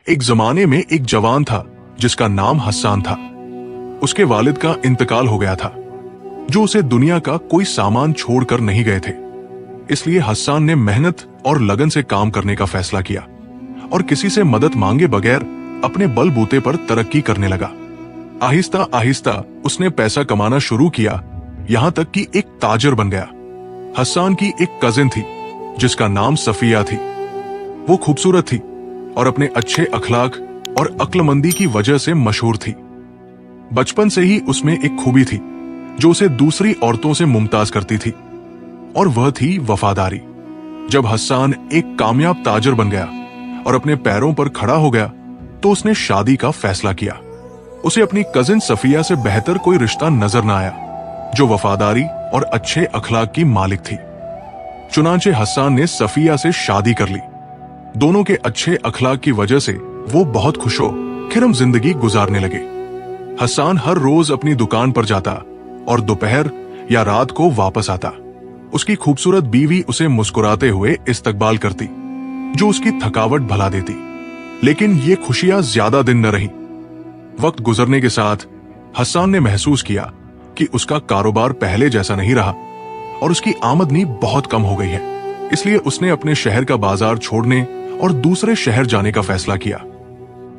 एक जमाने में एक जवान था जिसका नाम हस्सान था। उसके वालिद का इंतकाल हो गया था, जो उसे दुनिया का कोई सामान छोड़कर नहीं गए थे। इसलिए हस्सान ने मेहनत और लगन से काम करने का फैसला किया और किसी से मदद मांगे बगैर अपने बलबूते पर तरक्की करने लगा। आहिस्ता आहिस्ता उसने पैसा कमाना शुरू किया, यहां तक कि एक ताजर बन गया। हस्सान की एक कजिन थी जिसका नाम सफिया थी। वो खूबसूरत थी और अपने अच्छे अखलाक और अक्लमंदी की वजह से मशहूर थी। बचपन से ही उसमें एक खूबी थी जो उसे दूसरी औरतों से मुमताज करती थी, और वह थी वफादारी। जब हस्सान एक कामयाब ताजर बन गया और अपने पैरों पर खड़ा हो गया तो उसने शादी का फैसला किया। उसे अपनी कजिन सफिया से बेहतर कोई रिश्ता नजर न आया जो वफादारी और अच्छे अखलाक की मालिक थी। चुनांचे हस्सान ने सफिया से शादी कर ली। दोनों के अच्छे अखलाक की वजह से वो बहुत खुशो खिरम जिंदगी गुजारने लगे। हस्सान हर रोज अपनी दुकान पर जाता और दोपहर या रात को वापस आता। उसकी खूबसूरत बीवी उसे मुस्कुराते हुए इस्तकबाल करती, जो उसकी थकावट भुला देती। लेकिन ये खुशियां ज्यादा दिन न रही। वक्त गुजरने के साथ हस्सान ने महसूस किया कि उसका कारोबार पहले जैसा नहीं रहा और उसकी आमदनी बहुत कम हो गई है। इसलिए उसने अपने शहर का बाजार छोड़ने और दूसरे शहर जाने का फैसला किया।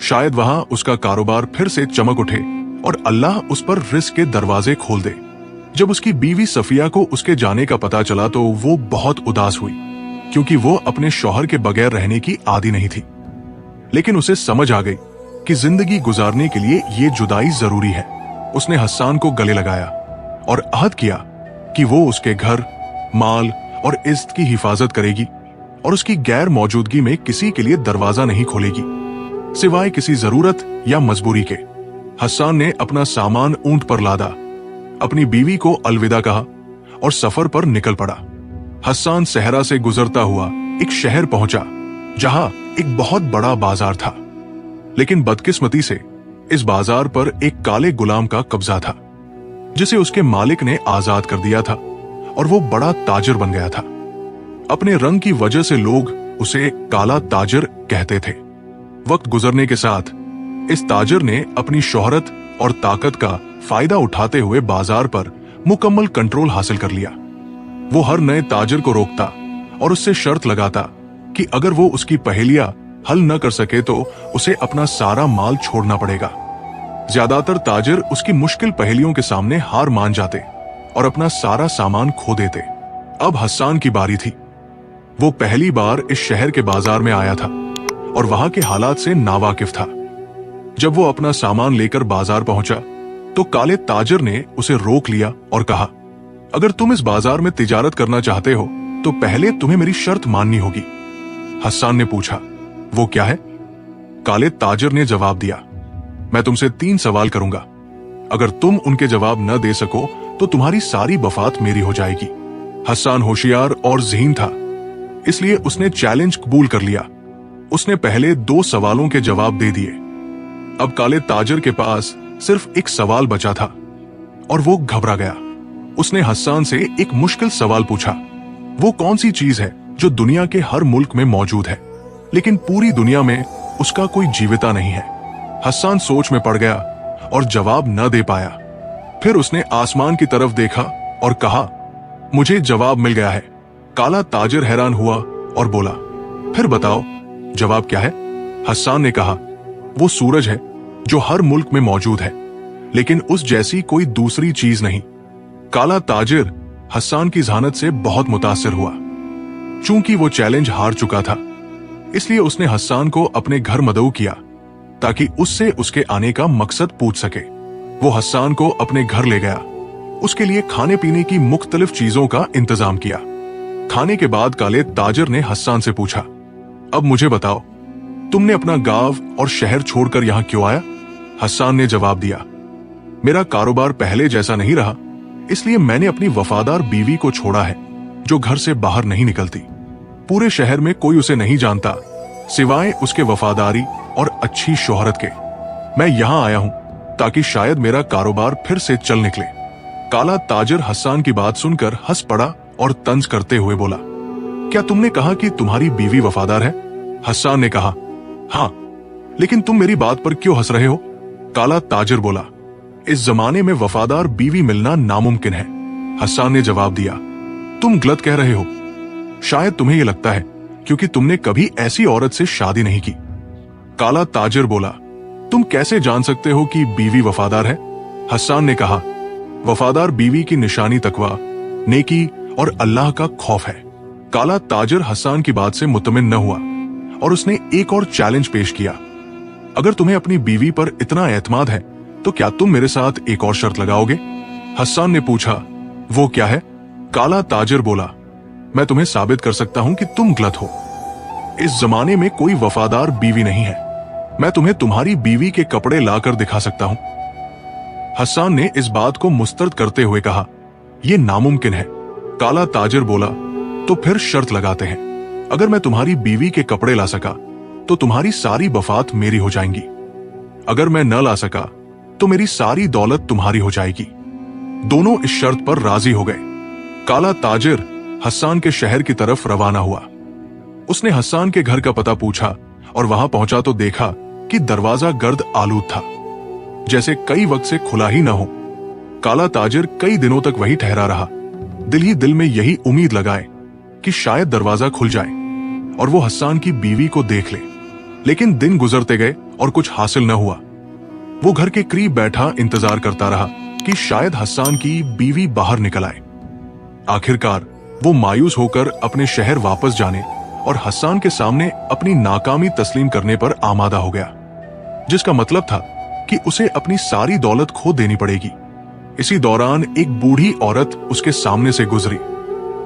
शायद वहां उसका कारोबार फिर से चमक उठे और अल्लाह उस पर रिस्क के दरवाजे खोल दे। जब उसकी बीवी सफिया को उसके जाने का पता चला तो वो बहुत उदास हुई, क्योंकि वो अपने शौहर के बगैर रहने की आदी नहीं थी। लेकिन उसे समझ आ गई कि जिंदगी गुजारने के लिए ये जुदाई जरूरी है। उसने हस्सान को गले लगाया और अहद किया कि वो उसके घर, माल और इज्जत की हिफाजत करेगी और उसकी गैर मौजूदगी में किसी के लिए दरवाजा नहीं खोलेगी, सिवाय किसी जरूरत या मजबूरी के। हस्सान ने अपना सामान ऊंट पर लादा, अपनी बीवी को अलविदा कहा और सफर पर निकल पड़ा। हस्सान सहरा से गुजरता हुआ एक शहर पहुंचा जहां एक बहुत बड़ा बाजार था। लेकिन बदकिस्मती से इस बाजार पर एक काले गुलाम का कब्जा था, जिसे उसके मालिक ने आजाद कर दिया था और वो बड़ा ताजर बन गया था। अपने रंग की वजह से लोग उसे काला ताजर कहते थे। वक्त गुजरने के साथ इस ताजर ने अपनी शोहरत और ताकत का फायदा उठाते हुए बाजार पर मुकम्मल कंट्रोल हासिल कर लिया। वो हर नए ताजर को रोकता और उससे शर्त लगाता कि अगर वो उसकी पहेलियां हल न कर सके तो उसे अपना सारा माल छोड़ना पड़ेगा। ज्यादातर ताजर उसकी मुश्किल पहेलियों के सामने हार मान जाते और अपना सारा सामान खो देते। अब हस्सान की बारी थी। वो पहली बार इस शहर के बाजार में आया था और वहां के हालात से नावाकिफ था। जब वो अपना सामान लेकर बाजार पहुंचा तो काले ताजर ने उसे रोक लिया और कहा, अगर तुम इस बाजार में तिजारत करना चाहते हो तो पहले तुम्हें मेरी शर्त माननी होगी। हस्सान ने पूछा, वो क्या है? काले ताजर ने जवाब दिया, मैं तुमसे 3 सवाल करूंगा। अगर तुम उनके जवाब न दे सको तो तुम्हारी सारी वफात मेरी हो जाएगी। हस्सान होशियार और ज़हीन था, इसलिए उसने चैलेंज कबूल कर लिया। उसने पहले 2 सवालों के जवाब दे दिए। अब काले ताजर के पास सिर्फ एक सवाल बचा था और वो घबरा गया। उसने हस्सान से एक मुश्किल सवाल पूछा, वो कौन सी चीज है जो दुनिया के हर मुल्क में मौजूद है लेकिन पूरी दुनिया में उसका कोई जीविता नहीं है? हस्सान सोच में पड़ गया और जवाब न दे पाया। फिर उसने आसमान की तरफ देखा और कहा, मुझे जवाब मिल गया है। काला ताजर हैरान हुआ और बोला, फिर बताओ जवाब क्या है? हस्सान ने कहा, वो सूरज है जो हर मुल्क में मौजूद है लेकिन उस जैसी कोई दूसरी चीज नहीं। काला ताजिर हस्सान की जहानत से बहुत मुतासिर हुआ। चूंकि वो चैलेंज हार चुका था, इसलिए उसने हस्सान को अपने घर मदऊ किया ताकि उससे उसके आने का मकसद पूछ सके। वो हस्सान को अपने घर ले गया, उसके लिए खाने पीने की मुख्तलिफ चीजों का इंतजाम किया। खाने के बाद काले ताजिर ने हस्सान से पूछा, अब मुझे बताओ, तुमने अपना गांव और शहर छोड़कर यहां क्यों आया? हस्सान ने जवाब दिया, मेरा कारोबार पहले जैसा नहीं रहा, इसलिए मैंने अपनी वफादार बीवी को छोड़ा है जो घर से बाहर नहीं निकलती। पूरे शहर में कोई उसे नहीं जानता सिवाय उसके वफादारी और अच्छी शोहरत के। मैं यहां आया हूं ताकि शायद मेरा कारोबार फिर से चल निकले। काला ताजिर हस्सान की बात सुनकर हंस पड़ा और तंज करते हुए बोला, क्या तुमने कहा कि तुम्हारी बीवी वफादार है? हस्सान ने कहा, हाँ, लेकिन तुम मेरी बात पर क्यों हंस रहे हो? काला ताजिर बोला, इस जमाने में वफादार बीवी मिलना नामुमकिन है। हस्सान ने जवाब दिया, तुम गलत कह रहे हो। शायद तुम्हें यह लगता है क्योंकि तुमने कभी ऐसी औरत से शादी नहीं की। काला ताजिर बोला, तुम कैसे जान सकते हो कि बीवी वफादार है? हस्सान ने कहा, वफादार बीवी की निशानी तकवा, नेकी और अल्लाह का खौफ है। काला ताजिर हस्सान की बात से मुतमिन न हुआ और उसने एक और चैलेंज पेश किया, अगर तुम्हें अपनी बीवी पर इतना एतमाद है तो क्या तुम मेरे साथ एक और शर्त लगाओगे? हस्सान ने पूछा, वो क्या है? काला ताजिर बोला, मैं तुम्हें साबित कर सकता हूं कि तुम गलत हो। इस जमाने में कोई वफादार बीवी नहीं है। मैं तुम्हें तुम्हारी बीवी के कपड़े लाकर दिखा सकता हूं। हस्सान ने इस बात को मुस्तरद करते हुए कहा, यह नामुमकिन है। काला ताजिर बोला, तो फिर शर्त लगाते हैं। अगर मैं तुम्हारी बीवी के कपड़े ला सका तो तुम्हारी सारी वफात मेरी हो जाएंगी। अगर मैं न ला सका तो मेरी सारी दौलत तुम्हारी हो जाएगी। दोनों इस शर्त पर राजी हो गए। काला ताजिर हस्सान के शहर की तरफ रवाना हुआ। उसने हस्सान के घर का पता पूछा और वहां पहुंचा तो देखा कि दरवाजा गर्द आलूद था, जैसे कई वक्त से खुला ही न हो। काला ताजिर कई दिनों तक वही ठहरा रहा, दिल ही दिल में यही उम्मीद लगाए कि शायद दरवाजा खुल जाए और वो हस्सान की बीवी को देख ले। लेकिन दिन गुजरते गए और कुछ हासिल न हुआ। वो घर के करीब बैठा इंतजार करता रहा कि शायद हस्सान की बीवी बाहर निकल आए। आखिरकार वो मायूस होकर अपने शहर वापस जाने और हस्सान के सामने अपनी नाकामी तस्लीम करने पर आमादा हो गया, जिसका मतलब था कि उसे अपनी सारी दौलत खो देनी पड़ेगी। इसी दौरान एक बूढ़ी औरत उसके सामने से गुजरी।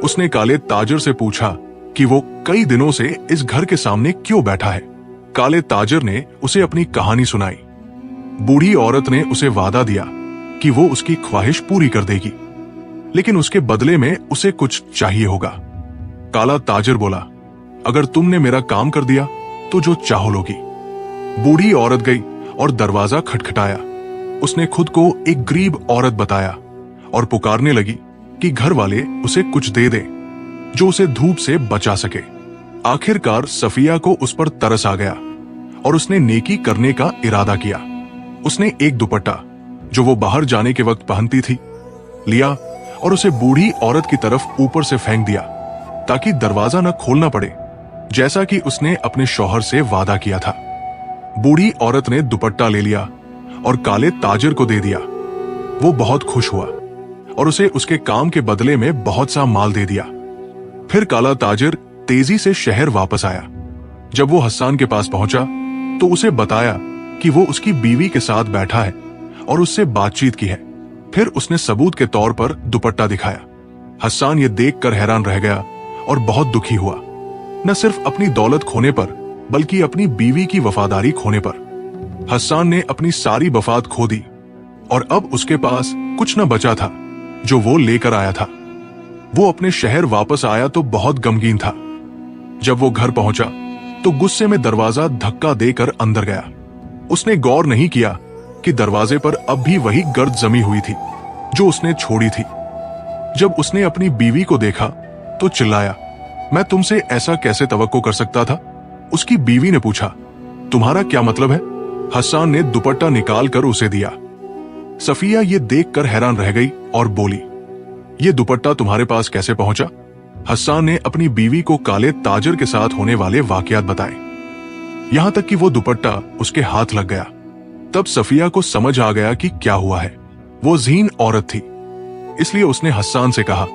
उसने काले ताजिर से पूछा कि वो कई दिनों से इस घर के सामने क्यों बैठा है। काले ताजिर ने उसे अपनी कहानी सुनाई। बूढ़ी औरत ने उसे वादा दिया कि वो उसकी ख्वाहिश पूरी कर देगी, लेकिन उसके बदले में उसे कुछ चाहिए होगा। काला ताजिर बोला, अगर तुमने मेरा काम कर दिया तो जो चाहो लोगी। बूढ़ी औरत गई और दरवाजा खटखटाया। उसने खुद को एक गरीब औरत बताया और पुकारने लगी कि घर वाले उसे कुछ दे दें जो उसे धूप से बचा सके। आखिरकार सफिया को उस पर तरस आ गया और उसने नेकी करने का इरादा किया। उसने एक दुपट्टा जो वो बाहर जाने के वक्त पहनती थी लिया और उसे बूढ़ी औरत की तरफ ऊपर से फेंक दिया ताकि दरवाजा न खोलना पड़े, जैसा कि उसने अपने शौहर से वादा किया था। बूढ़ी औरत ने दुपट्टा ले लिया और काले ताजिर को दे दिया। वो बहुत खुश हुआ और उसे उसके काम के बदले में बहुत सा माल दे दिया। फिर काला ताजिर तेजी से शहर वापस आया। जब वो हस्सान के पास पहुंचा तो उसे बताया कि वो उसकी बीवी के साथ बैठा है और उससे बातचीत की है। फिर उसने सबूत के तौर पर दुपट्टा दिखाया। हस्सान ये देखकर हैरान रह गया और बहुत दुखी हुआ, न सिर्फ अपनी दौलत खोने पर बल्कि अपनी बीवी की वफादारी खोने पर। हस्सान ने अपनी सारी वफात खो दी और अब उसके पास कुछ न बचा था जो वो लेकर आया था। वो अपने शहर वापस आया तो बहुत गमगीन था। जब वो घर पहुंचा तो गुस्से में दरवाजा धक्का देकर अंदर गया। उसने गौर नहीं किया कि दरवाजे पर अब भी वही गर्द जमी हुई थी जो उसने छोड़ी थी। जब उसने अपनी बीवी को देखा तो चिल्लाया, मैं तुमसे ऐसा कैसे तवक्को कर सकता था? उसकी बीवी ने पूछा, तुम्हारा क्या मतलब है? हस्सान ने दुपट्टा निकालकर उसे दिया। सफिया ये देखकर हैरान रह गई और बोली, ये दुपट्टा तुम्हारे पास कैसे पहुंचा? हस्सान ने अपनी बीवी को काले ताजिर के साथ होने वाले वाकयात बताए, यहां तक कि वो दुपट्टा उसके हाथ लग गया। तब सफिया को समझ आ गया कि क्या हुआ है। वो ज़हीन औरत थी, इसलिए उसने हस्सान से कहा,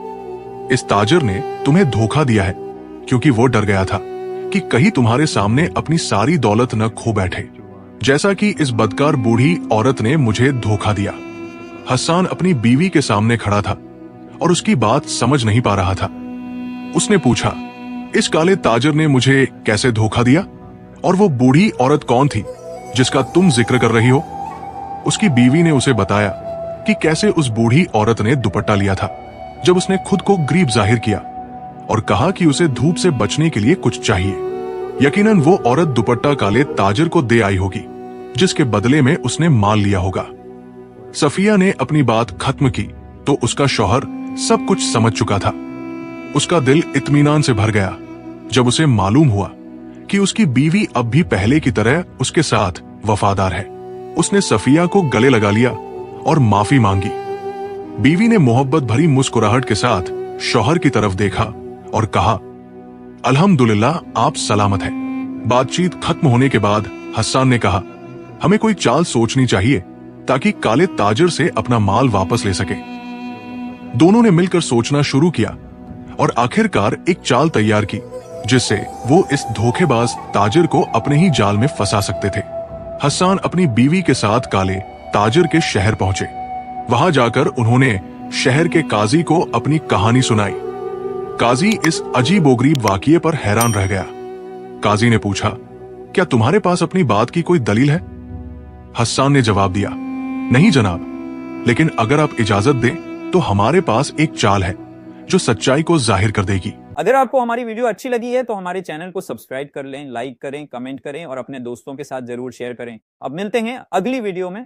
इस ताजिर ने तुम्हें धोखा दिया है क्योंकि वो डर गया था कि कहीं तुम्हारे सामने अपनी सारी दौलत न खो बैठे, जैसा कि इस बदकार बूढ़ी औरत ने मुझे धोखा दिया। हस्सान अपनी बीवी के सामने खड़ा था और उसकी बात समझ नहीं पा रहा था। उसने पूछा, इस काले ताजिर ने मुझे कैसे धोखा दिया और वो बूढ़ी औरत कौन थी जिसका तुम जिक्र कर रही हो? उसकी बीवी ने उसे बताया कि कैसे उस बूढ़ी औरत ने दुपट्टा लिया था जब उसने खुद को गरीब जाहिर किया और कहा कि उसे धूप से बचने के लिए कुछ चाहिए। यकीनन वो औरत दुपट्टा काले ताजिर को दे आई होगी जिसके बदले में उसने माल लिया होगा। सफिया ने अपनी बात खत्म की तो उसका शौहर सब कुछ समझ चुका था। उसका दिल इत्मीनान से भर गया जब उसे मालूम हुआ कि उसकी बीवी अब भी पहले की तरह उसके साथ वफादार है। उसने सफिया को गले लगा लिया और माफी मांगी। बीवी ने मोहब्बत भरी मुस्कुराहट के साथ शौहर की तरफ देखा और कहा, अल्हम्दुलिल्लाह, आप सलामत हैं। बातचीत खत्म होने के बाद हस्सान ने कहा, हमें कोई चाल सोचनी चाहिए ताकि काले ताजिर से अपना माल वापस ले सके। दोनों ने मिलकर सोचना शुरू किया और आखिरकार एक चाल तैयार की जिससे वो इस धोखेबाज ताजिर को अपने ही जाल में फंसा सकते थे। हस्सान अपनी बीवी के साथ काले ताजिर के शहर पहुंचे। वहां जाकर उन्होंने शहर के काजी को अपनी कहानी सुनाई। काजी इस अजीबोगरीब वाकये पर हैरान रह गया। काजी ने पूछा, क्या तुम्हारे पास अपनी बात की कोई दलील है? हस्सान ने जवाब दिया, नहीं जनाब, लेकिन अगर आप इजाजत दें तो हमारे पास एक चाल है जो सच्चाई को जाहिर कर देगी। अगर आपको हमारी वीडियो अच्छी लगी है तो हमारे चैनल को सब्सक्राइब कर लें, लाइक करें, कमेंट करें और अपने दोस्तों के साथ जरूर शेयर करें। अब मिलते हैं अगली वीडियो में।